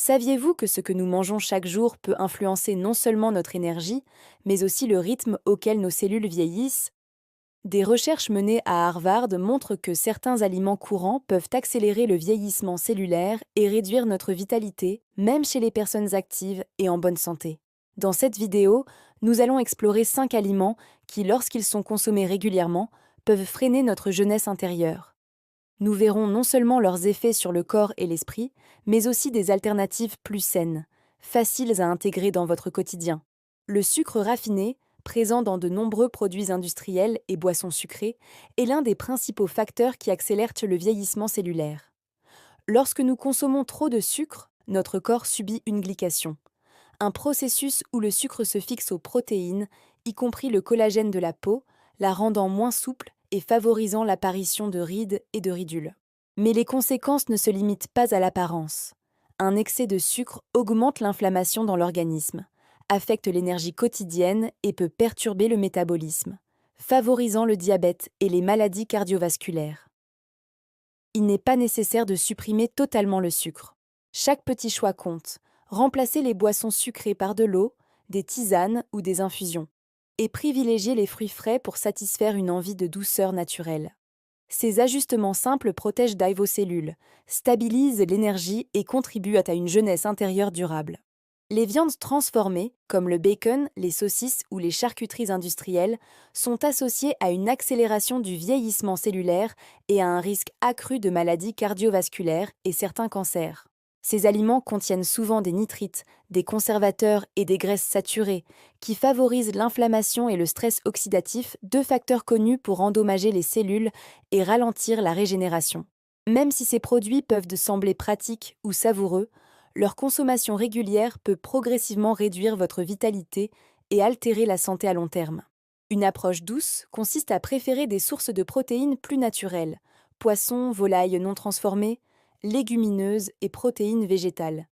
Saviez-vous que ce que nous mangeons chaque jour peut influencer non seulement notre énergie, mais aussi le rythme auquel nos cellules vieillissent? Des recherches menées à Harvard montrent que certains aliments courants peuvent accélérer le vieillissement cellulaire et réduire notre vitalité, même chez les personnes actives et en bonne santé. Dans cette vidéo, nous allons explorer 5 aliments qui, lorsqu'ils sont consommés régulièrement, peuvent freiner notre jeunesse intérieure. Nous verrons non seulement leurs effets sur le corps et l'esprit, mais aussi des alternatives plus saines, faciles à intégrer dans votre quotidien. Le sucre raffiné, présent dans de nombreux produits industriels et boissons sucrées, est l'un des principaux facteurs qui accélèrent le vieillissement cellulaire. Lorsque nous consommons trop de sucre, notre corps subit une glycation, un processus où le sucre se fixe aux protéines, y compris le collagène de la peau, la rendant moins souple et favorisant l'apparition de rides et de ridules. Mais les conséquences ne se limitent pas à l'apparence. Un excès de sucre augmente l'inflammation dans l'organisme, affecte l'énergie quotidienne et peut perturber le métabolisme, favorisant le diabète et les maladies cardiovasculaires. Il n'est pas nécessaire de supprimer totalement le sucre. Chaque petit choix compte. Remplacez les boissons sucrées par de l'eau, des tisanes ou des infusions. Et privilégiez les fruits frais pour satisfaire une envie de douceur naturelle. Ces ajustements simples protègent vos cellules, stabilisent l'énergie et contribuent à une jeunesse intérieure durable. Les viandes transformées, comme le bacon, les saucisses ou les charcuteries industrielles, sont associées à une accélération du vieillissement cellulaire et à un risque accru de maladies cardiovasculaires et certains cancers. Ces aliments contiennent souvent des nitrites, des conservateurs et des graisses saturées, qui favorisent l'inflammation et le stress oxydatif, deux facteurs connus pour endommager les cellules et ralentir la régénération. Même si ces produits peuvent sembler pratiques ou savoureux, leur consommation régulière peut progressivement réduire votre vitalité et altérer la santé à long terme. Une approche douce consiste à préférer des sources de protéines plus naturelles, poissons, volailles non transformées, légumineuses et protéines végétales.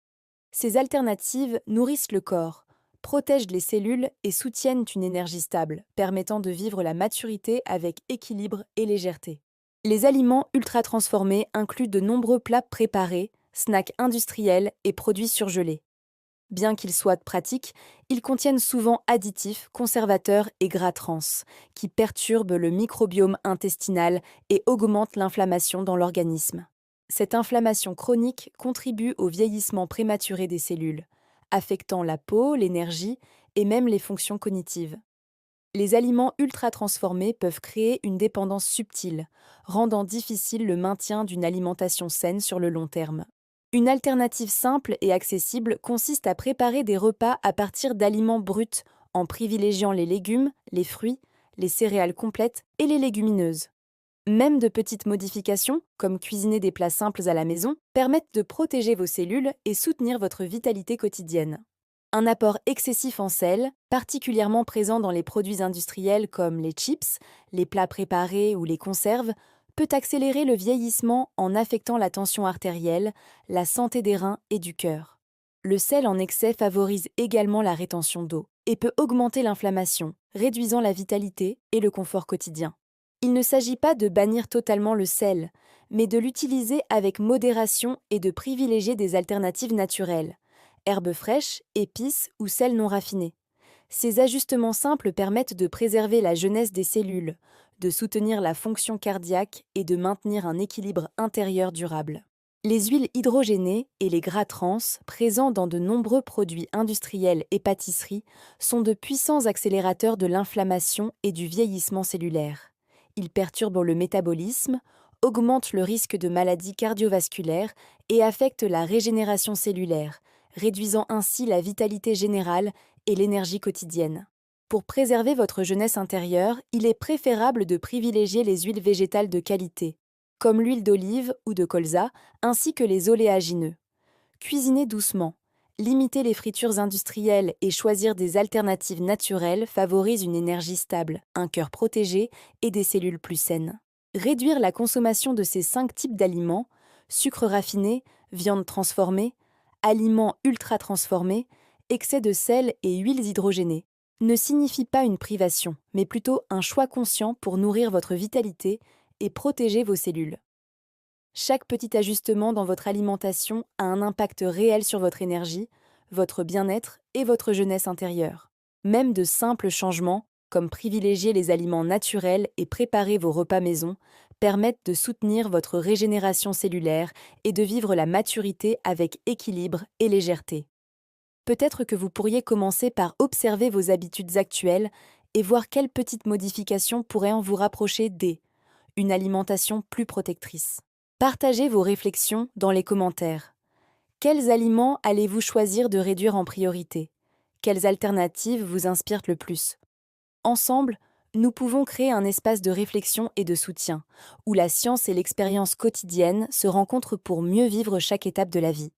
Ces alternatives nourrissent le corps, protègent les cellules et soutiennent une énergie stable, permettant de vivre la maturité avec équilibre et légèreté. Les aliments ultra-transformés incluent de nombreux plats préparés, snacks industriels et produits surgelés. Bien qu'ils soient pratiques, ils contiennent souvent additifs, conservateurs et gras trans, qui perturbent le microbiome intestinal et augmentent l'inflammation dans l'organisme. Cette inflammation chronique contribue au vieillissement prématuré des cellules, affectant la peau, l'énergie et même les fonctions cognitives. Les aliments ultra-transformés peuvent créer une dépendance subtile, rendant difficile le maintien d'une alimentation saine sur le long terme. Une alternative simple et accessible consiste à préparer des repas à partir d'aliments bruts en privilégiant les légumes, les fruits, les céréales complètes et les légumineuses. Même de petites modifications, comme cuisiner des plats simples à la maison, permettent de protéger vos cellules et soutenir votre vitalité quotidienne. Un apport excessif en sel, particulièrement présent dans les produits industriels comme les chips, les plats préparés ou les conserves, peut accélérer le vieillissement en affectant la tension artérielle, la santé des reins et du cœur. Le sel en excès favorise également la rétention d'eau et peut augmenter l'inflammation, réduisant la vitalité et le confort quotidien. Il ne s'agit pas de bannir totalement le sel, mais de l'utiliser avec modération et de privilégier des alternatives naturelles, herbes fraîches, épices ou sel non raffiné. Ces ajustements simples permettent de préserver la jeunesse des cellules, de soutenir la fonction cardiaque et de maintenir un équilibre intérieur durable. Les huiles hydrogénées et les gras trans, présents dans de nombreux produits industriels et pâtisseries, sont de puissants accélérateurs de l'inflammation et du vieillissement cellulaire. Ils perturbent le métabolisme, augmentent le risque de maladies cardiovasculaires et affectent la régénération cellulaire, réduisant ainsi la vitalité générale et l'énergie quotidienne. Pour préserver votre jeunesse intérieure, il est préférable de privilégier les huiles végétales de qualité, comme l'huile d'olive ou de colza, ainsi que les oléagineux. Cuisinez doucement. Limiter les fritures industrielles et choisir des alternatives naturelles favorise une énergie stable, un cœur protégé et des cellules plus saines. Réduire la consommation de ces 5 types d'aliments, sucre raffiné, viande transformée, aliments ultra transformés, excès de sel et huiles hydrogénées, ne signifie pas une privation, mais plutôt un choix conscient pour nourrir votre vitalité et protéger vos cellules. Chaque petit ajustement dans votre alimentation a un impact réel sur votre énergie, votre bien-être et votre jeunesse intérieure. Même de simples changements, comme privilégier les aliments naturels et préparer vos repas maison, permettent de soutenir votre régénération cellulaire et de vivre la maturité avec équilibre et légèreté. Peut-être que vous pourriez commencer par observer vos habitudes actuelles et voir quelles petites modifications pourraient en vous rapprocher une alimentation plus protectrice. Partagez vos réflexions dans les commentaires. Quels aliments allez-vous choisir de réduire en priorité? Quelles alternatives vous inspirent le plus? Ensemble, nous pouvons créer un espace de réflexion et de soutien, où la science et l'expérience quotidienne se rencontrent pour mieux vivre chaque étape de la vie.